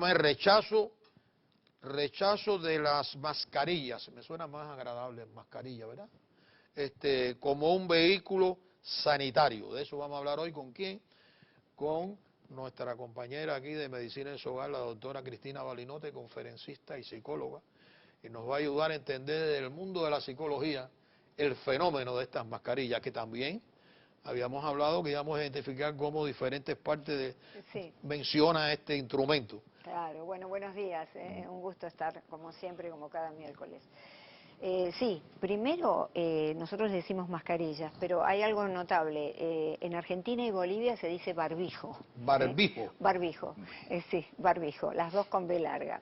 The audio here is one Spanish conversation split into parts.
llama es rechazo de las mascarillas. Me suena más agradable mascarilla, ¿verdad? Como un vehículo sanitario. De eso vamos a hablar hoy. ¿Con quién? Con nuestra compañera aquí de Medicina en su Hogar, la doctora Cristina Balinote, conferencista y psicóloga, y nos va a ayudar a entender desde el mundo de la psicología el fenómeno de estas mascarillas, que también habíamos hablado que íbamos a identificar cómo diferentes partes menciona este instrumento. Claro, bueno, buenos días, un gusto estar como siempre, como cada miércoles. Sí, primero nosotros decimos mascarillas, pero hay algo notable. En Argentina y Bolivia se dice barbijo. ¿Barbijo? Barbijo, sí, barbijo, las dos con B larga.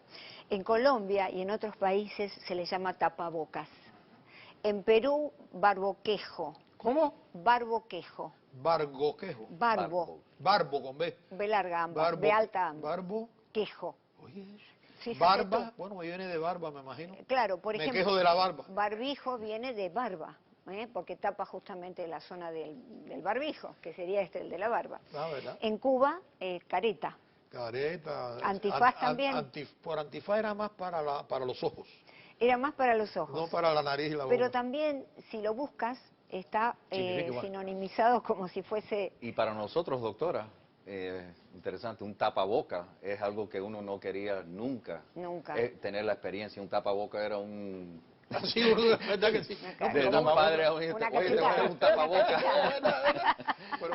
En Colombia y en otros países se le llama tapabocas. En Perú, barboquejo. ¿Cómo? Barboquejo. Barboquejo. Barbo con B. B larga ambas, B alta ambas. Barbo. Quejo. Oye, Fíjate barba, tú. bueno, viene de barba, me imagino. Claro, por ejemplo, me quejo de la barba. Barbijo viene de barba, porque tapa justamente la zona del barbijo, que sería el de la barba. Ah, ¿verdad? En Cuba, careta. Careta. Antifaz también. Por antifaz era más para los ojos. Era más para los ojos. No para la nariz y la boca. Pero también, si lo buscas, está sinonimizado como si fuese... Y para nosotros, doctora, interesante, un tapaboca es algo que uno no quería nunca. Nunca. Tener la experiencia, un tapaboca era un... Sí, ¿verdad que sí? De un padre a un hijo, oye, te voy a dar un tapaboca.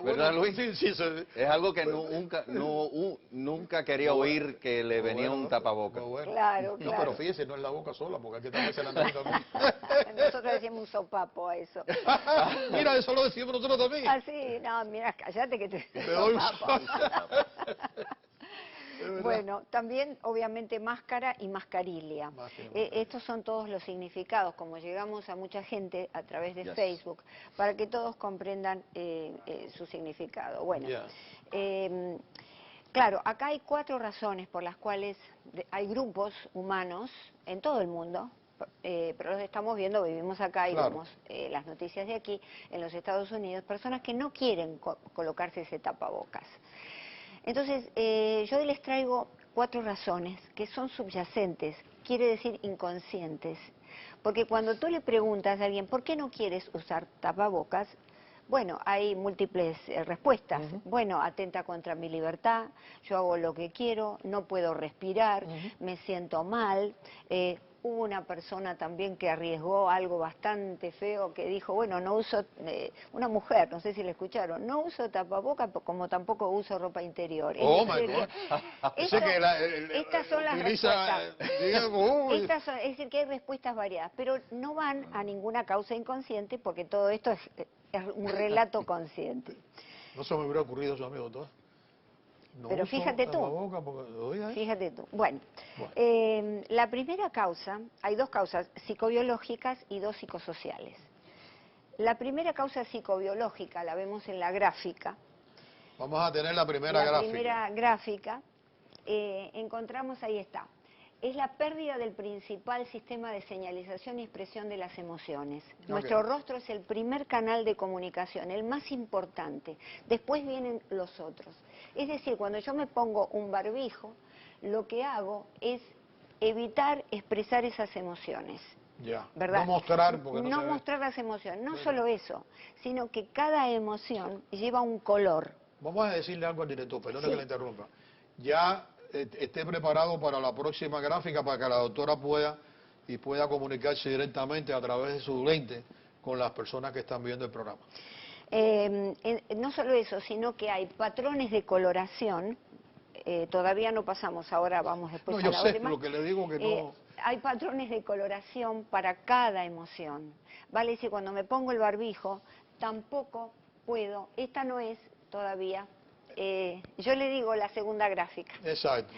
¿Verdad, Luis? Sí. Es algo que nunca quería oír que le venía un tapaboca. Claro. No, pero fíjese, no es la boca sola, porque hay que taparse la nariz también. Nosotros decimos un sopapo a eso. Mira, eso lo decimos nosotros también. Ah, sí, no, mira, cállate que te doy un sopapo. Bueno, también obviamente máscara y mascarilla. Estos son todos los significados, como llegamos a mucha gente a través de Facebook, para que todos comprendan su significado. Bueno, claro, acá hay 4 razones por las cuales hay grupos humanos en todo el mundo, pero los estamos viendo, vivimos acá y vemos las noticias de aquí, en los Estados Unidos, personas que no quieren colocarse ese tapabocas. Entonces, yo les traigo 4 razones que son subyacentes, quiere decir inconscientes. Porque cuando tú le preguntas a alguien, ¿por qué no quieres usar tapabocas? Bueno, hay múltiples respuestas. Bueno, atenta contra mi libertad, yo hago lo que quiero, no puedo respirar, me siento mal. Hubo una persona también que arriesgó algo bastante feo, que dijo, bueno, no uso, una mujer, no sé si la escucharon, no uso tapabocas como tampoco uso ropa interior. Oh, my God. Estas son las respuestas. Es decir, que hay respuestas variadas, pero no van a ninguna causa inconsciente, porque todo esto es un relato consciente. No se me hubiera ocurrido eso, amigo, todo. No, pero fíjate tú, fíjate tú. Bueno, la primera causa, hay 2 causas, psicobiológicas y 2 psicosociales. La primera causa psicobiológica la vemos en la gráfica. Vamos a tener la primera gráfica. La primera gráfica, encontramos, ahí está. Es la pérdida del principal sistema de señalización y expresión de las emociones. Nuestro rostro es el primer canal de comunicación, el más importante. Después vienen los otros. Es decir, cuando yo me pongo un barbijo, lo que hago es evitar expresar esas emociones. ¿Verdad? No mostrar, porque no mostrar las emociones. No solo eso, sino que cada emoción lleva un color. Vamos a decirle algo al director, perdone que le interrumpa. Ya esté preparado para la próxima gráfica para que la doctora pueda comunicarse directamente a través de su lente con las personas que están viendo el programa. No solo eso, sino que hay patrones de coloración, todavía no pasamos, ahora vamos después a la yo sé, lo que le digo que no... Hay patrones de coloración para cada emoción. Vale decir, cuando me pongo el barbijo, tampoco puedo, esta no es todavía... yo le digo la segunda gráfica. Exacto.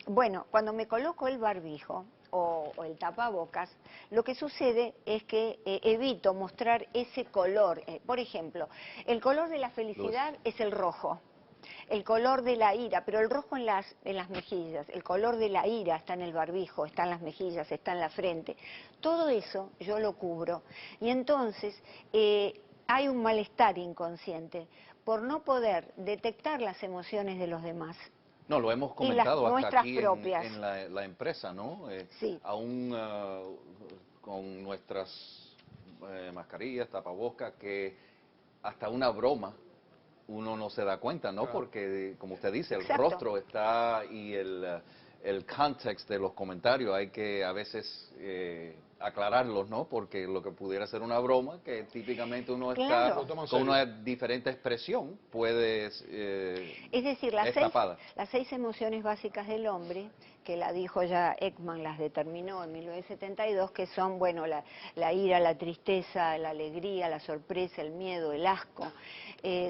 Bueno, cuando me coloco el barbijo o el tapabocas, lo que sucede es que evito mostrar ese color. Por ejemplo, el color de la felicidad es el rojo. El color de la ira, pero el rojo en las mejillas, el color de la ira está en el barbijo, está en las mejillas, está en la frente. Todo eso yo lo cubro. Y entonces hay un malestar inconsciente por no poder detectar las emociones de los demás. No, lo hemos y las comentado hasta nuestras aquí propias. en la empresa, ¿no? Sí. Aún con nuestras mascarillas, tapabocas, que hasta una broma uno no se da cuenta, ¿no? Claro. Porque, como usted dice, el Exacto. rostro está y el context de los comentarios hay que a veces aclararlos, ¿no? Porque lo que pudiera ser una broma, que típicamente uno Claro. está con una diferente expresión, puede Es decir, es tapada. las 6 emociones básicas del hombre, que la dijo ya Ekman, las determinó en 1972, que son, bueno, la ira, la tristeza, la alegría, la sorpresa, el miedo, el asco.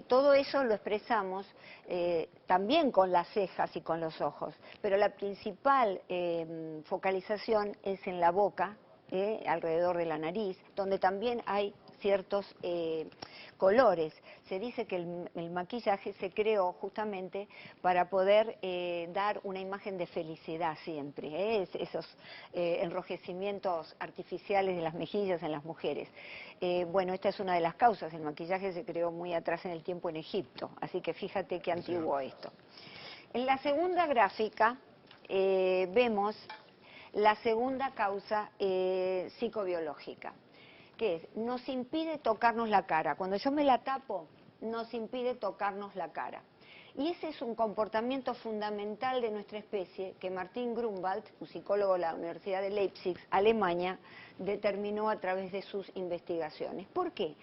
Todo eso lo expresamos también con las cejas y con los ojos, pero la principal focalización es en la boca, alrededor de la nariz, donde también hay ciertos colores. Se dice que el maquillaje se creó justamente para poder dar una imagen de felicidad siempre, esos enrojecimientos artificiales de las mejillas en las mujeres. Bueno, esta es una de las causas. El maquillaje se creó muy atrás en el tiempo en Egipto, así que fíjate qué antiguo esto. En la segunda gráfica vemos la segunda causa psicobiológica, que es, nos impide tocarnos la cara. Cuando yo me la tapo, nos impide tocarnos la cara. Y ese es un comportamiento fundamental de nuestra especie que Martin Grunwald, un psicólogo de la Universidad de Leipzig, Alemania, determinó a través de sus investigaciones. ¿Por qué?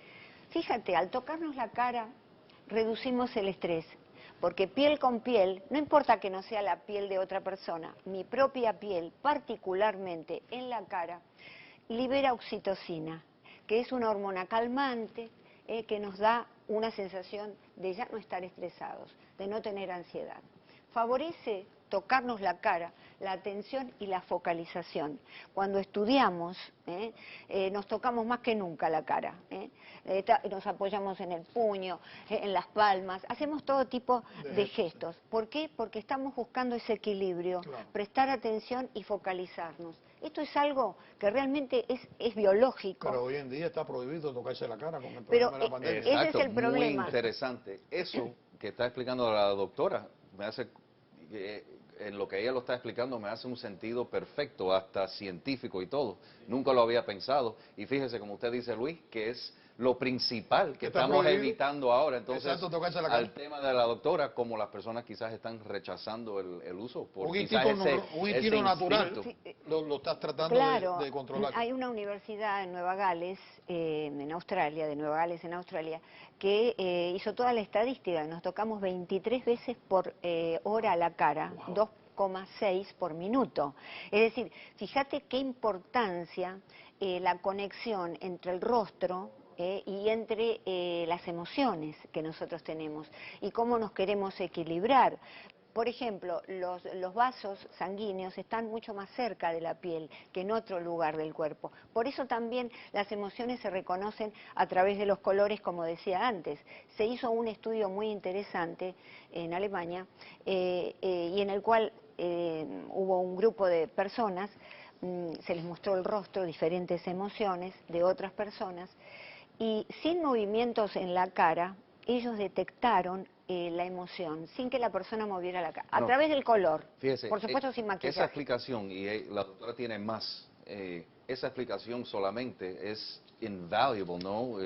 Fíjate, al tocarnos la cara, reducimos el estrés. Porque piel con piel, no importa que no sea la piel de otra persona, mi propia piel, particularmente en la cara, libera oxitocina, que es una hormona calmante que nos da una sensación de ya no estar estresados, de no tener ansiedad. Favorece tocarnos la cara, la atención y la focalización. Cuando estudiamos, nos tocamos más que nunca la cara. Nos apoyamos en el puño, en las palmas, hacemos todo tipo de gestos. ¿Por qué? Porque estamos buscando ese equilibrio, claro, prestar atención y focalizarnos. Esto es algo que realmente es biológico. Pero hoy en día está prohibido tocarse la cara con el Pero problema de la pandemia. Exacto, ese es el problema. muy interesante. Eso que está explicando la doctora me hace, en lo que ella lo está explicando, me hace un sentido perfecto, hasta científico y todo. Nunca lo había pensado. Y fíjese, como usted dice, Luis, que es lo principal que estamos evitando ahora. Entonces, exacto, tocarse la cara. al tema de la doctora, como las personas quizás están rechazando el uso. Por un instinto natural lo estás tratando, claro, de controlar. Hay una universidad en Nueva Gales, en Australia, de Nueva Gales en Australia, que hizo toda la estadística. Nos tocamos 23 veces por hora la cara, wow, 2,6 por minuto. Es decir, fíjate qué importancia la conexión entre el rostro y entre las emociones que nosotros tenemos y cómo nos queremos equilibrar. Por ejemplo, los vasos sanguíneos están mucho más cerca de la piel que en otro lugar del cuerpo. Por eso también las emociones se reconocen a través de los colores, como decía antes. Se hizo un estudio muy interesante en Alemania y en el cual hubo un grupo de personas, se les mostró el rostro, diferentes emociones de otras personas, y sin movimientos en la cara, ellos detectaron la emoción, sin que la persona moviera la cara, a través del color, fíjese, por supuesto sin maquillaje. Esa explicación, y la doctora tiene más, esa explicación solamente es invaluable, ¿no?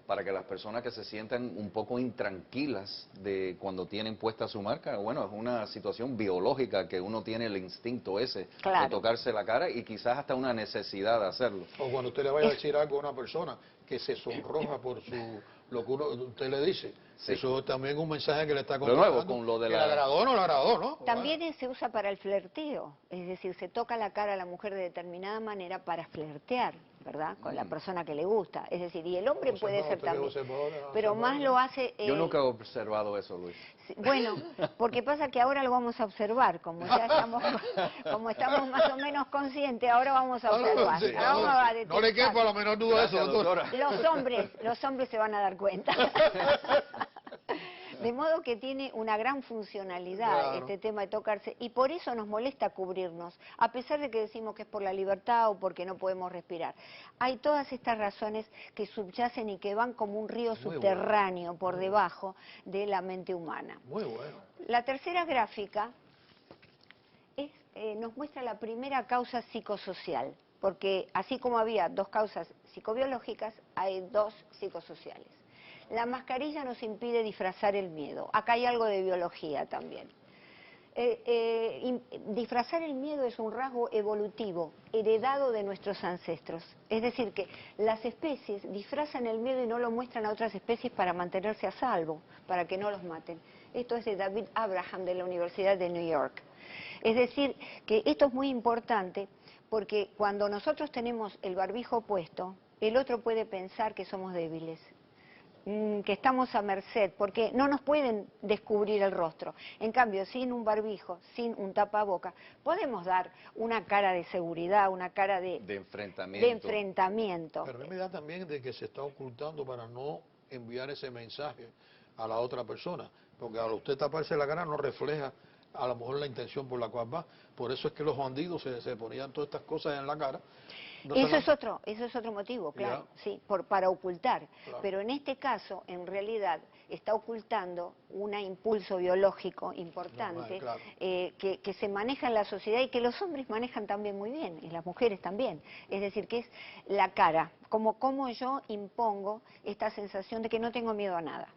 Para que las personas que se sientan un poco intranquilas de cuando tienen puesta su marca, bueno, es una situación biológica que uno tiene el instinto ese, claro, de tocarse la cara y quizás hasta una necesidad de hacerlo. O cuando usted le vaya a decir algo a una persona que se sonroja por lo que usted le dice. Sí. Eso es también un mensaje que le está contando. De nuevo, con lo de le agradó o no le agradó, ¿no? También se usa para el flerteo, es decir, se toca la cara a la mujer de determinada manera para flirtear, ¿verdad? Con la persona que le gusta. Es decir, y el hombre puede ser también. Pero más lo hace... Yo nunca he observado eso, Luis. Bueno, porque pasa que ahora lo vamos a observar, como ya estamos, como estamos más o menos conscientes, ahora vamos a observar. Sí, ahora vamos a no le quepa la menor duda de eso, doctora. Los hombres se van a dar cuenta. De modo que tiene una gran funcionalidad, claro, este tema de tocarse, y por eso nos molesta cubrirnos, a pesar de que decimos que es por la libertad o porque no podemos respirar. Hay todas estas razones que subyacen y que van como un río subterráneo por debajo de la mente humana. Muy bueno. La tercera gráfica nos muestra la primera causa psicosocial, porque así como había dos causas psicobiológicas, hay dos psicosociales. La mascarilla nos impide disfrazar el miedo. Acá hay algo de biología también. Disfrazar el miedo es un rasgo evolutivo, heredado de nuestros ancestros. Es decir, que las especies disfrazan el miedo y no lo muestran a otras especies para mantenerse a salvo, para que no los maten. Esto es de David Abraham de la Universidad de New York. Es decir, que esto es muy importante porque cuando nosotros tenemos el barbijo puesto, el otro puede pensar que somos débiles, que estamos a merced, porque no nos pueden descubrir el rostro. En cambio, sin un barbijo, sin un tapaboca, podemos dar una cara de seguridad, una cara de enfrentamiento. Pero a mí me da también de que se está ocultando para no enviar ese mensaje a la otra persona, porque al usted taparse la cara no refleja a lo mejor la intención por la cual va. Por eso es que los bandidos se ponían todas estas cosas en la cara. No eso es otro motivo, claro, ya. sí, para ocultar. Claro. Pero en este caso, en realidad, está ocultando un impulso biológico importante. Normal, claro. Que se maneja en la sociedad y que los hombres manejan también muy bien, y las mujeres también. Es decir, que es la cara, como yo impongo esta sensación de que no tengo miedo a nada.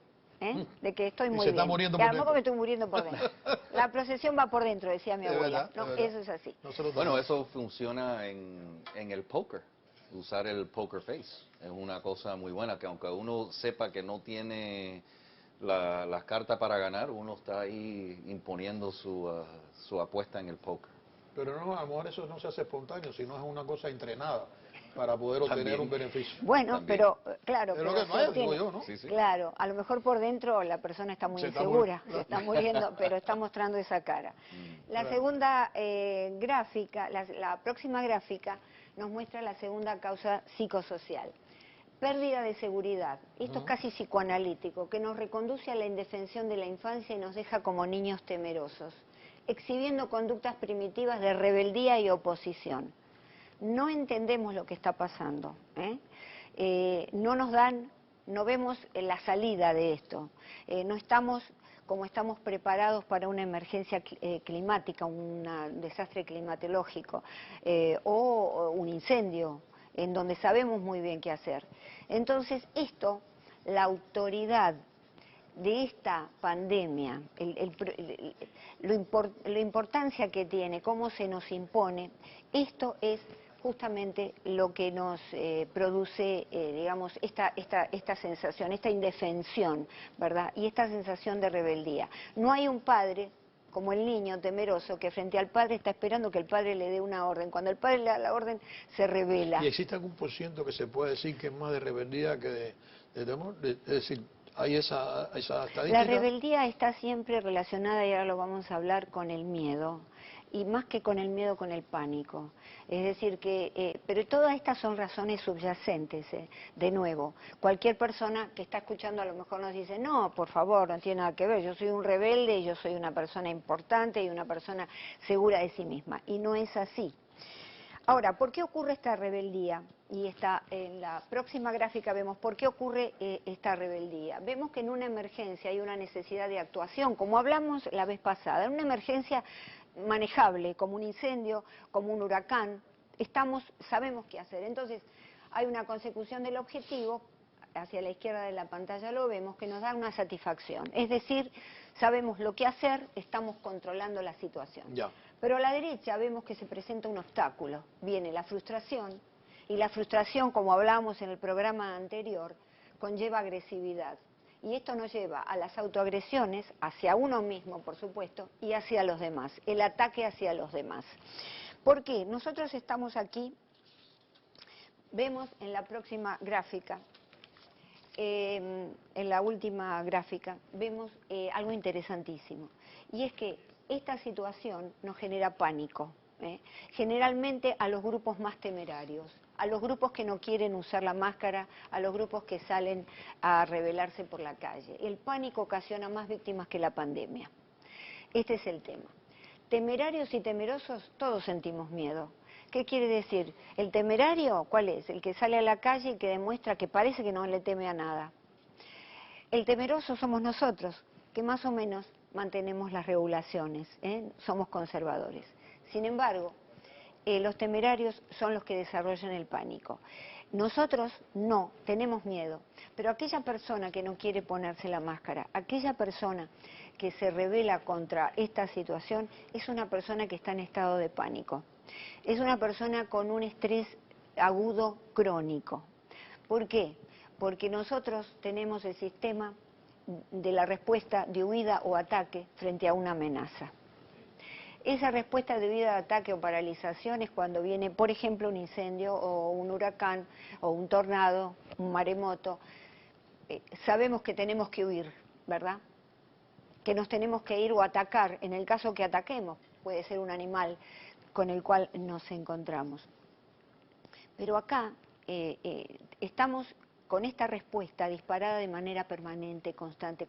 De que estoy muy bien, que tampoco me estoy muriendo por dentro. La procesión va por dentro, decía mi abuela. Verdad, No, eso es así. Bueno, eso funciona en el póker, usar el poker face. Es una cosa muy buena, que aunque uno sepa que no tiene las cartas para ganar, uno está ahí imponiendo su apuesta en el póker. Pero no, a lo mejor eso no se hace espontáneo, sino es una cosa entrenada para poder obtener También. un beneficio. Bueno, También. pero claro, Es lo pero que no es, digo yo, ¿no? Sí, sí. claro, a lo mejor por dentro la persona está muy insegura, se está muriendo, pero está mostrando esa cara. La segunda gráfica, la próxima gráfica nos muestra la segunda causa psicosocial. Pérdida de seguridad. Esto es casi psicoanalítico, que nos reconduce a la indefensión de la infancia y nos deja como niños temerosos, exhibiendo conductas primitivas de rebeldía y oposición. No entendemos lo que está pasando, no vemos la salida de esto, no estamos como estamos preparados para una emergencia climática, un desastre climatológico o un incendio, en donde sabemos muy bien qué hacer. Entonces la autoridad de esta pandemia, la importancia que tiene, cómo se nos impone, esto es justamente lo que nos produce, digamos, esta sensación, esta indefensión, ¿verdad? Y esta sensación de rebeldía. No hay un padre, como el niño temeroso, que frente al padre está esperando que el padre le dé una orden. Cuando el padre le da la orden, se rebela. ¿Y existe algún porciento que se puede decir que es más de rebeldía que de temor? Es decir, ¿hay esa estadística? La rebeldía está siempre relacionada, y ahora lo vamos a hablar, con el miedo. Y más que con el miedo, con el pánico. Es decir, pero todas estas son razones subyacentes. De nuevo, cualquier persona que está escuchando a lo mejor nos dice, no, por favor, no tiene nada que ver, yo soy un rebelde, yo soy una persona importante y una persona segura de sí misma. Y no es así. Ahora, ¿por qué ocurre esta rebeldía? Y en la próxima gráfica vemos por qué ocurre esta rebeldía. Vemos que en una emergencia hay una necesidad de actuación, como hablamos la vez pasada. En una emergencia manejable, como un incendio, como un huracán, sabemos qué hacer. Entonces, hay una consecución del objetivo, hacia la izquierda de la pantalla lo vemos, que nos da una satisfacción. Es decir, sabemos lo que hacer, estamos controlando la situación. Ya. Pero a la derecha vemos que se presenta un obstáculo. Viene la frustración, y la frustración, como hablábamos en el programa anterior, conlleva agresividad. Y esto nos lleva a las autoagresiones, hacia uno mismo, por supuesto, y hacia los demás, el ataque hacia los demás. ¿Por qué? Nosotros estamos aquí, vemos en la próxima gráfica, en la última gráfica, vemos algo interesantísimo. Y es que esta situación nos genera pánico, generalmente a los grupos más temerarios, a los grupos que no quieren usar la máscara, a los grupos que salen a rebelarse por la calle. El pánico ocasiona más víctimas que la pandemia. Este es el tema. Temerarios y temerosos, todos sentimos miedo. ¿Qué quiere decir? El temerario, ¿cuál es? El que sale a la calle y que demuestra que parece que no le teme a nada. El temeroso somos nosotros, que más o menos mantenemos las regulaciones, somos conservadores. Sin embargo, los temerarios son los que desarrollan el pánico. Nosotros no, tenemos miedo, pero aquella persona que no quiere ponerse la máscara, aquella persona que se rebela contra esta situación, es una persona que está en estado de pánico. Es una persona con un estrés agudo crónico. ¿Por qué? Porque nosotros tenemos el sistema de la respuesta de huida o ataque frente a una amenaza. Esa respuesta de huida, ataque o paralización es cuando viene, por ejemplo, un incendio o un huracán o un tornado, un maremoto. Sabemos que tenemos que huir, ¿verdad? Que nos tenemos que ir o atacar, en el caso que ataquemos, puede ser un animal con el cual nos encontramos. Pero acá estamos con esta respuesta disparada de manera permanente, constante.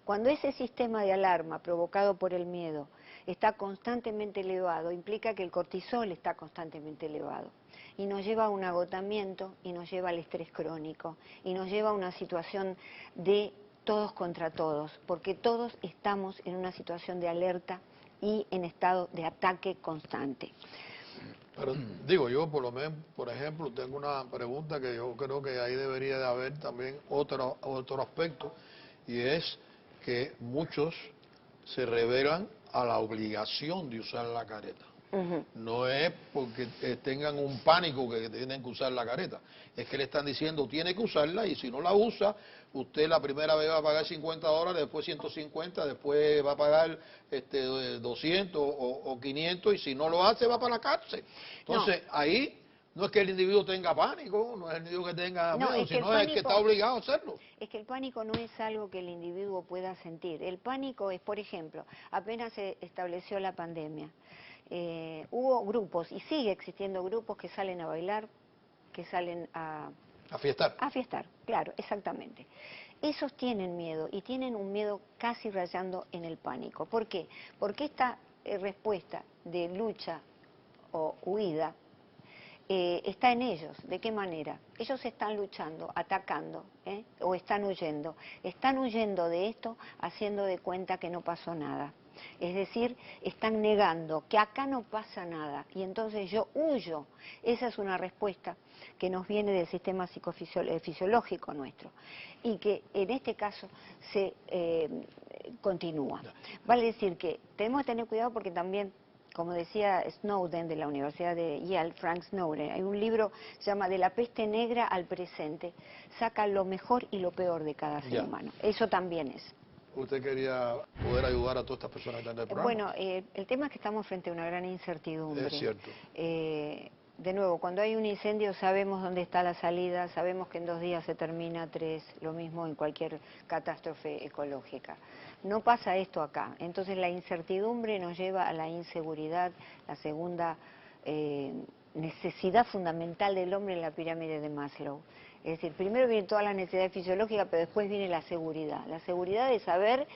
Cuando ese sistema de alarma provocado por el miedo está constantemente elevado, implica que el cortisol está constantemente elevado y nos lleva a un agotamiento y nos lleva al estrés crónico y nos lleva a una situación de todos contra todos, porque todos estamos en una situación de alerta y en estado de ataque constante. Pero digo, yo por lo menos, por ejemplo, tengo una pregunta que yo creo que ahí debería de haber también otro aspecto, y es que muchos se revelan a la obligación de usar la careta. No es porque tengan un pánico que tienen que usar la careta, es que le están diciendo tiene que usarla, y si no la usa, usted la primera vez va a pagar $50, después 150, después va a pagar 200 o 500, y si no lo hace va para la cárcel. Entonces ahí no es que el individuo tenga pánico, no es el individuo que tenga miedo, sino es que está obligado a hacerlo. Es que el pánico no es algo que el individuo pueda sentir. El pánico es, por ejemplo, apenas se estableció la pandemia, hubo grupos, y sigue existiendo grupos que salen a bailar, que salen a fiestar. A fiestar, claro, exactamente. Esos tienen miedo, y tienen un miedo casi rayando en el pánico. ¿Por qué? Porque esta respuesta de lucha o huida está en ellos. ¿De qué manera? Ellos están luchando, atacando, o están huyendo. Están huyendo de esto haciendo de cuenta que no pasó nada. Es decir, están negando que acá no pasa nada y entonces yo huyo. Esa es una respuesta que nos viene del sistema fisiológico nuestro y que en este caso se continúa. Vale decir que tenemos que tener cuidado porque también, como decía Snowden de la Universidad de Yale, Frank Snowden, hay un libro que se llama De la peste negra al presente, saca lo mejor y lo peor de cada ser humano. Eso también es. ¿Usted quería poder ayudar a todas estas personas que están en el programa? Bueno, el tema es que estamos frente a una gran incertidumbre. Es cierto. De nuevo, cuando hay un incendio sabemos dónde está la salida, sabemos que en 2 días se termina, 3, lo mismo en cualquier catástrofe ecológica. No pasa esto acá, entonces la incertidumbre nos lleva a la inseguridad, la segunda necesidad fundamental del hombre en la pirámide de Maslow. Es decir, primero viene toda la necesidad fisiológica, pero después viene la seguridad. La seguridad de saber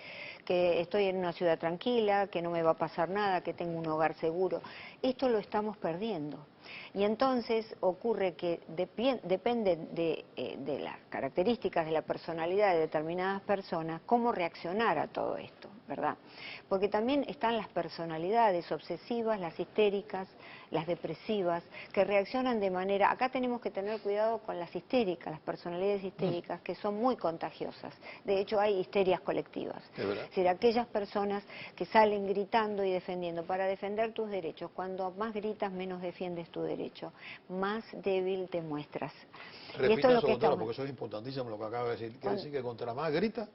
que estoy en una ciudad tranquila, que no me va a pasar nada, que tengo un hogar seguro. Esto lo estamos perdiendo. Y entonces ocurre que depende de las características de la personalidad de determinadas personas, cómo reaccionar a todo esto, ¿verdad? Porque también están las personalidades obsesivas, las histéricas, las depresivas, que reaccionan de manera... Acá tenemos que tener cuidado con las histéricas, las personalidades histéricas, que son muy contagiosas. De hecho, hay histerias colectivas. Es verdad. Es decir, aquellas personas que salen gritando y defendiendo para defender tus derechos. Cuando más gritas, menos defiendes tu derecho, más débil te muestras. Repita eso, doctora, porque eso es importantísimo lo que acaba de decir. Quiere decir que contra más gritas,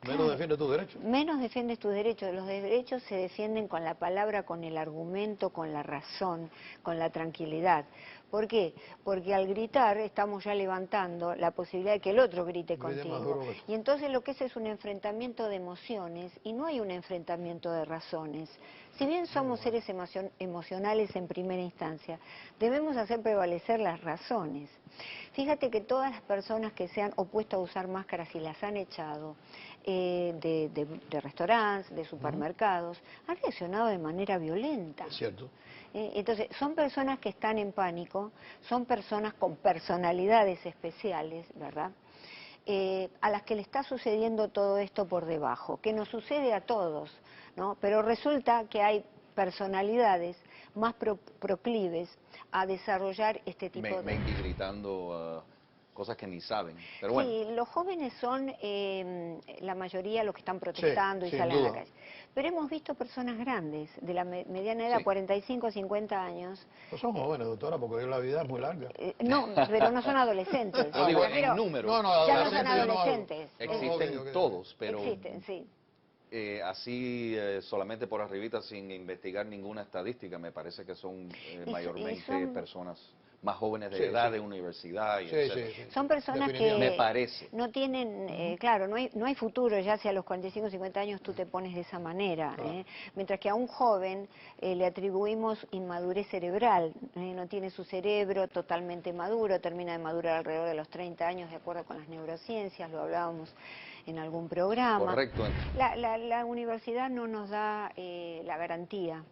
menos defiendes tus derechos. Menos defiendes tus derechos. Los derechos se defienden con la palabra, con el argumento, con la razón, con la tranquilidad. ¿Por qué? Porque al gritar estamos ya levantando la posibilidad de que el otro grite contigo. Y entonces lo que es un enfrentamiento de emociones y no hay un enfrentamiento de razones. Si bien somos seres emocionales en primera instancia, debemos hacer prevalecer las razones. Fíjate que todas las personas que se han opuesto a usar máscaras y las han echado de restaurantes, de supermercados, han reaccionado de manera violenta. Es cierto. Entonces, son personas que están en pánico, son personas con personalidades especiales, ¿verdad? A las que le está sucediendo todo esto por debajo, que nos sucede a todos, ¿no? Pero resulta que hay personalidades más proclives a desarrollar este tipo de... Maybe gritando cosas que ni saben, pero bueno. Sí, los jóvenes son la mayoría los que están protestando y salen a la calle. Pero hemos visto personas grandes, de la mediana edad, 45, 50 años. No son jóvenes, doctora, porque la vida es muy larga. No, pero no son adolescentes. Yo digo, en número. Ya no son adolescentes. Existen todos, pero... Existen, sí. Así solamente por arribita, sin investigar ninguna estadística, me parece que son mayormente personas más jóvenes de edad, de universidad, y Son personas que me parece. No tienen, claro, no hay futuro, ya sea a los 45 o 50 años tú te pones de esa manera, mientras que a un joven le atribuimos inmadurez cerebral, no tiene su cerebro totalmente maduro, termina de madurar alrededor de los 30 años, de acuerdo con las neurociencias, lo hablábamos en algún programa. Correcto. La universidad no nos da la garantía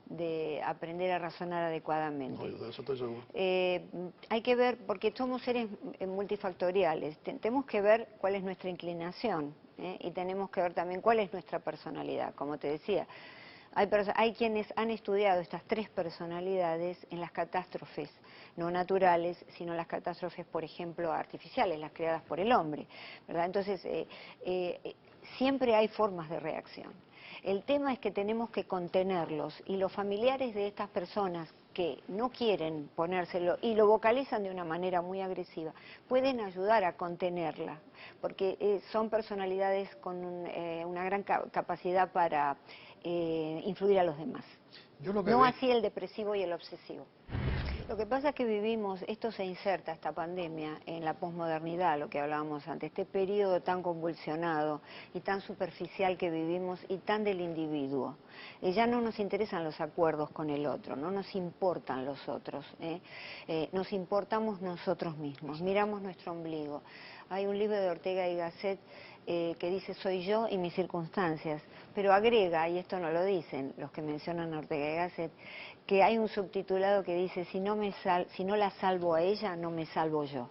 de aprender a razonar adecuadamente. No, de eso estoy seguro. Hay que ver, porque somos seres multifactoriales, tenemos que ver cuál es nuestra inclinación y tenemos que ver también cuál es nuestra personalidad. Como te decía, hay quienes han estudiado estas tres personalidades en las catástrofes, no naturales, sino las catástrofes, por ejemplo, artificiales, las creadas por el hombre, ¿verdad? Entonces, siempre hay formas de reacción. El tema es que tenemos que contenerlos, y los familiares de estas personas que no quieren ponérselo y lo vocalizan de una manera muy agresiva, pueden ayudar a contenerla, porque son personalidades con una gran capacidad para influir a los demás. No así el depresivo y el obsesivo. Lo que pasa es que esto se inserta, esta pandemia, en la posmodernidad, lo que hablábamos antes, este periodo tan convulsionado y tan superficial que vivimos y tan del individuo. Ya no nos interesan los acuerdos con el otro, no nos importan los otros, nos importamos nosotros mismos, miramos nuestro ombligo. Hay un libro de Ortega y Gasset que dice soy yo y mis circunstancias, pero agrega, y esto no lo dicen los que mencionan a Ortega y Gasset, que hay un subtitulado que dice si no la salvo a ella, no me salvo yo.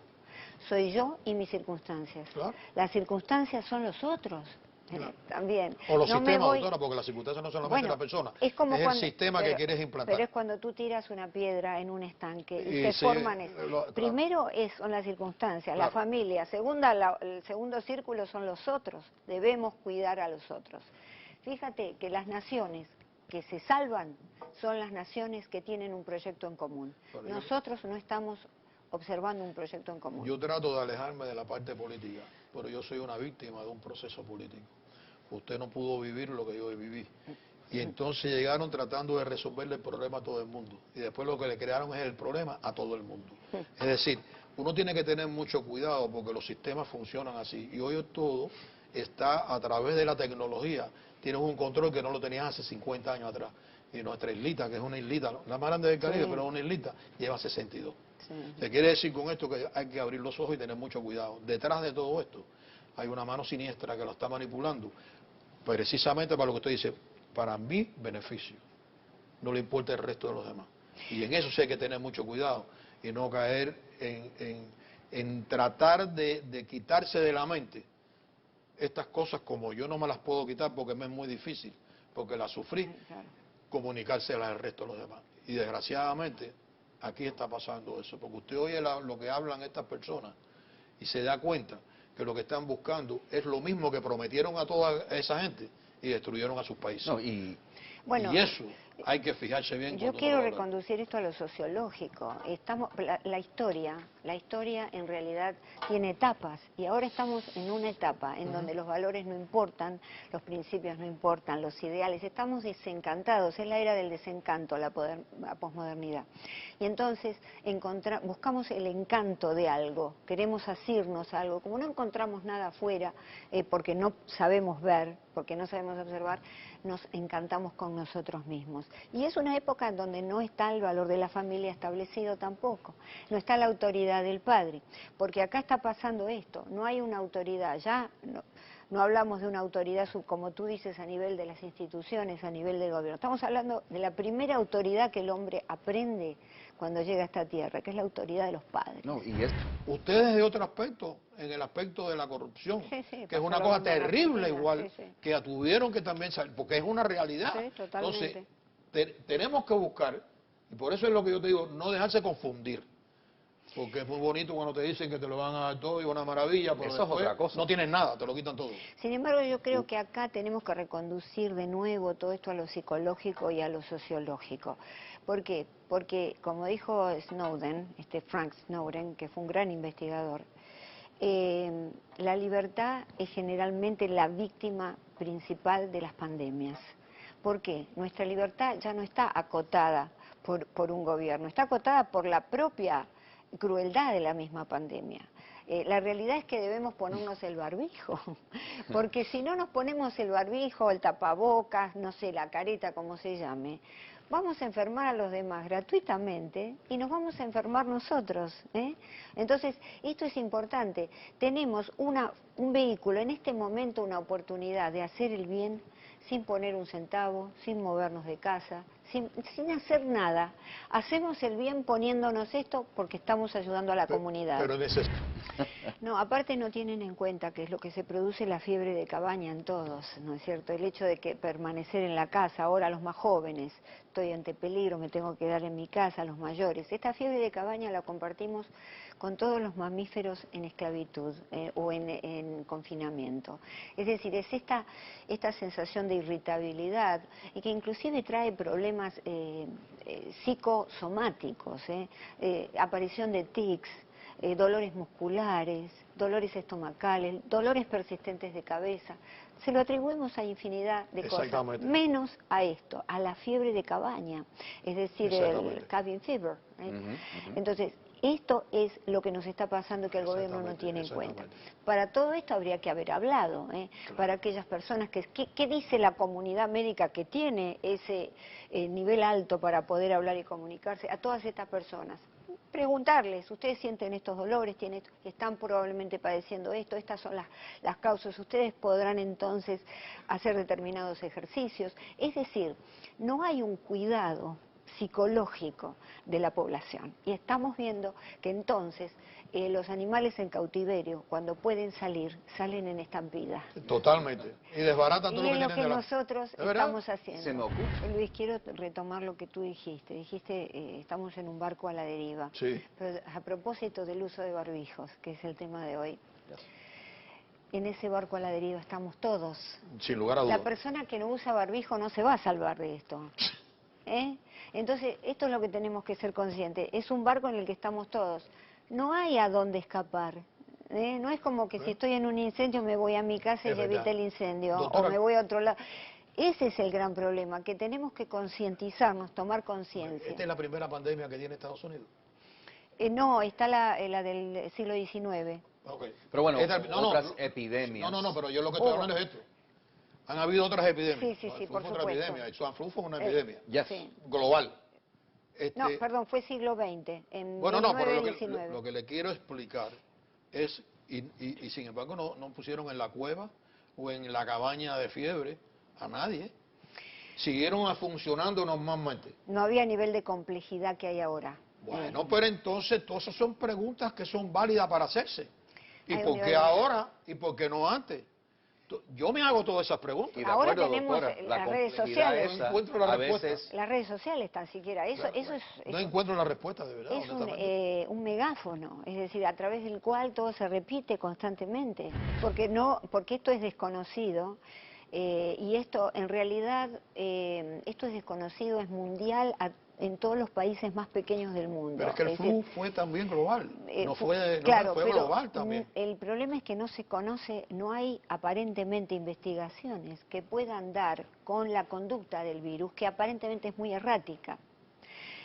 Soy yo y mis circunstancias. Claro. Las circunstancias son los otros. Claro. También. O los sistemas, doctora, porque las circunstancias no son solamente la persona, es el sistema que quieres implantar. Pero es cuando tú tiras una piedra en un estanque y se forman... Primero son las circunstancias, la familia. El segundo círculo son los otros. Debemos cuidar a los otros. Fíjate que las naciones que se salvan son las naciones que tienen un proyecto en común. Nosotros no estamos observando un proyecto en común. Yo trato de alejarme de la parte política, pero yo soy una víctima de un proceso político. Usted no pudo vivir lo que yo viví. Y entonces llegaron tratando de resolverle el problema a todo el mundo. Y después lo que le crearon es el problema a todo el mundo. Es decir, uno tiene que tener mucho cuidado porque los sistemas funcionan así. Y hoy todo está a través de la tecnología. Tienes un control que no lo tenías hace 50 años atrás. Y nuestra islita, que es una islita, la más grande del Caribe, pero es una islita, lleva 62. Se quiere decir con esto que hay que abrir los ojos y tener mucho cuidado. Detrás de todo esto hay una mano siniestra que lo está manipulando, precisamente para lo que usted dice, para mi beneficio. No le importa el resto de los demás. Y en eso sí hay que tener mucho cuidado y no caer en tratar de quitarse de la mente estas cosas, como yo no me las puedo quitar porque me es muy difícil, porque las sufrí, comunicárselas al resto de los demás. Y desgraciadamente aquí está pasando eso, porque usted oye lo que hablan estas personas y se da cuenta que lo que están buscando es lo mismo que prometieron a toda esa gente y destruyeron a sus países. No, y eso hay que fijarse bien. Yo quiero reconducir esto a lo sociológico. La historia en realidad tiene etapas y ahora estamos en una etapa en donde los valores no importan, los principios no importan, los ideales. Estamos desencantados, es la era del desencanto, la posmodernidad. Y entonces buscamos el encanto de algo, queremos asirnos a algo. Como no encontramos nada afuera, porque no sabemos ver, porque no sabemos observar, nos encantamos con nosotros mismos. Y es una época en donde no está el valor de la familia establecido tampoco, no está la autoridad del padre, porque acá está pasando esto, no hay una autoridad, ya no hablamos de una autoridad, como tú dices, a nivel de las instituciones, a nivel del gobierno, estamos hablando de la primera autoridad que el hombre aprende cuando llega a esta tierra, que es la autoridad de los padres. No, ustedes de otro aspecto, en el aspecto de la corrupción, que es una cosa terrible igual, que tuvieron que también salir, porque es una realidad. Sí, totalmente. Entonces, tenemos que buscar, y por eso es lo que yo te digo, no dejarse confundir. Porque es muy bonito cuando te dicen que te lo van a dar todo y una maravilla, pero eso es después otra cosa. no tienes nada, te lo quitan todo. Sin embargo, yo creo que acá tenemos que reconducir de nuevo todo esto a lo psicológico y a lo sociológico. ¿Por qué? Porque, como dijo Snowden, Frank Snowden, que fue un gran investigador, la libertad es generalmente la víctima principal de las pandemias. ¿Por qué? Nuestra libertad ya no está acotada por un gobierno, está acotada por la propia crueldad de la misma pandemia. La realidad es que debemos ponernos el barbijo, porque si no nos ponemos el barbijo, el tapabocas, no sé, la careta, como se llame, vamos a enfermar a los demás gratuitamente y nos vamos a enfermar nosotros. Entonces, esto es importante. Tenemos un vehículo, en este momento una oportunidad de hacer el bien sin poner un centavo, sin movernos de casa, sin hacer nada. Hacemos el bien poniéndonos esto porque estamos ayudando a la comunidad. Pero No, aparte no tienen en cuenta que es lo que se produce la fiebre de cabaña en todos, ¿no es cierto? El hecho de que permanecer en la casa, ahora los más jóvenes, estoy ante peligro, me tengo que quedar en mi casa, los mayores. Esta fiebre de cabaña la compartimos con todos los mamíferos en esclavitud o en confinamiento. Es decir, es esta sensación de irritabilidad y que inclusive trae problemas psicosomáticos, aparición de tics, dolores musculares, dolores estomacales, dolores persistentes de cabeza. Se lo atribuimos a infinidad de cosas, menos a esto, a la fiebre de cabaña, es decir, el cabin fever. Entonces, esto es lo que nos está pasando que el gobierno no tiene en cuenta. Para todo esto habría que haber hablado, para aquellas personas ¿qué dice la comunidad médica que tiene ese nivel alto para poder hablar y comunicarse? A todas estas personas. Preguntarles, ustedes sienten estos dolores, están probablemente padeciendo esto, estas son las causas, ustedes podrán entonces hacer determinados ejercicios. Es decir, no hay un cuidado psicológico de la población. Y estamos viendo que entonces los animales en cautiverio, cuando pueden salir, salen en estampida. Totalmente. Y desbaratan todo y lo que es lo que tienen nosotros estamos haciendo. Se me ocurre. Luis, quiero retomar lo que tú dijiste. Dijiste, estamos en un barco a la deriva. Sí. Pero a propósito del uso de barbijos, que es el tema de hoy. En ese barco a la deriva estamos todos. Sin lugar a dudas. La persona que no usa barbijo no se va a salvar de esto. Entonces, esto es lo que tenemos que ser conscientes. Es un barco en el que estamos todos. No hay a dónde escapar. No es como que si estoy en un incendio me voy a mi casa y evite el incendio, doctora, o me voy a otro lado. Ese es el gran problema, que tenemos que concientizarnos, tomar conciencia. ¿Esta es la primera pandemia que tiene Estados Unidos? No, está la del siglo XIX. Okay. Pero bueno, otras epidemias. No, pero yo lo que estoy hablando es esto. Han habido otras epidemias. Sí, por otra supuesto. epidemia. El Swine Flu fue una epidemia Sí. global. No, perdón, fue siglo XX. Bueno, no, pero lo que le quiero explicar es, y sin embargo no pusieron en la cueva o en la cabaña de fiebre a nadie. Siguieron funcionando normalmente. No había nivel de complejidad que hay ahora. Bueno, pero entonces todas esas son preguntas que son válidas para hacerse. ¿Y por qué ahora y por qué no antes? Yo me hago todas esas preguntas. Y ahora tenemos las redes sociales. No encuentro la respuesta. Las redes sociales tan siquiera. Eso es no encuentro la respuesta, de verdad. Es un megáfono, es decir, a través del cual todo se repite constantemente. Porque esto es desconocido. Y esto, en realidad, esto es desconocido, es mundial en todos los países más pequeños del mundo. Pero es que el flu fue también global, fue global también. El problema es que no se conoce, no hay aparentemente investigaciones que puedan dar con la conducta del virus, que aparentemente es muy errática.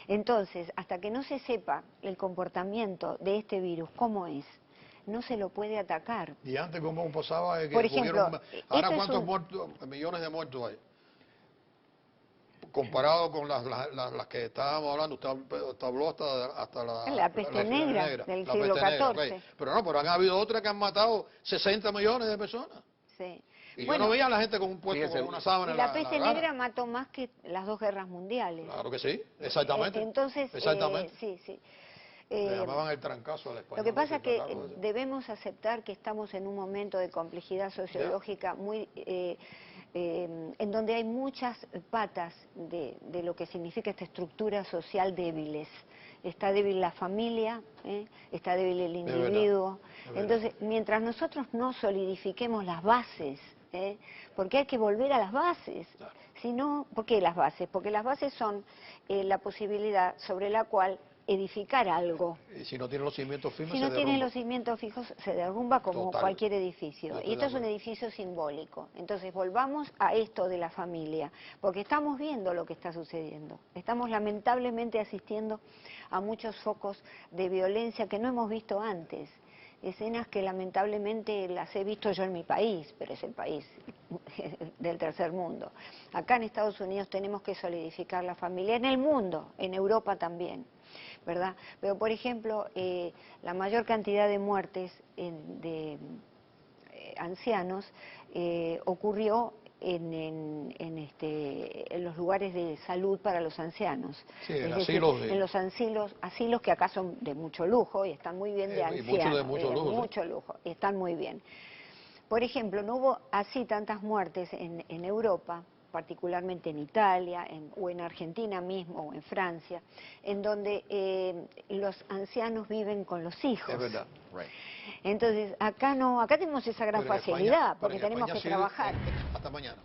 Entonces, hasta que no se sepa el comportamiento de este virus, cómo es, no se lo puede atacar. ¿Y antes cómo pasaba? Por ejemplo, ahora ¿cuántos millones de muertos hay? Comparado con las que estábamos hablando, usted habló hasta la peste negra del siglo XIV. Okay. Pero han habido otras que han matado 60 millones de personas. Sí. Y yo no veía a la gente con un puesto con una sábana en la peste negra mató más que las 2 guerras mundiales. Claro que sí, exactamente. Entonces, sí. Le llamaban el trancazo al español. Lo que pasa es que debemos aceptar que estamos en un momento de complejidad sociológica muy en donde hay muchas patas de lo que significa esta estructura social débiles. Está débil la familia, está débil el individuo. Entonces, mientras nosotros no solidifiquemos las bases, porque hay que volver a las bases. Si no, ¿por qué las bases? Porque las bases son la posibilidad sobre la cual edificar algo. Y si no tiene los cimientos firmes, si se no derrumba. tiene los cimientos fijos, se derrumba como Total. cualquier edificio. Yo estoy Y esto de es un acuerdo. edificio simbólico. Entonces, volvamos a esto de la familia, porque estamos viendo lo que está sucediendo. Estamos lamentablemente asistiendo a muchos focos de violencia que no hemos visto antes. Escenas que lamentablemente las he visto yo en mi país, pero es el país del tercer mundo. Acá en Estados Unidos tenemos que solidificar la familia, en el mundo, en Europa también, ¿verdad? Pero, por ejemplo, la mayor cantidad de muertes de ancianos ocurrió en los lugares de salud para los ancianos. Sí, en es decir, asilos en los asilos que acá son de mucho lujo y están muy bien de y mucho ancianos. de mucho lujo, sí. Mucho lujo, y están muy bien. Por ejemplo, no hubo así tantas muertes en Europa, particularmente en Italia, o en Argentina mismo, o en Francia, en donde los ancianos viven con los hijos. Es verdad. Right. Entonces, acá no, acá tenemos esa gran Pero en facilidad, España, porque pero en tenemos España que sí, trabajar. hasta mañana.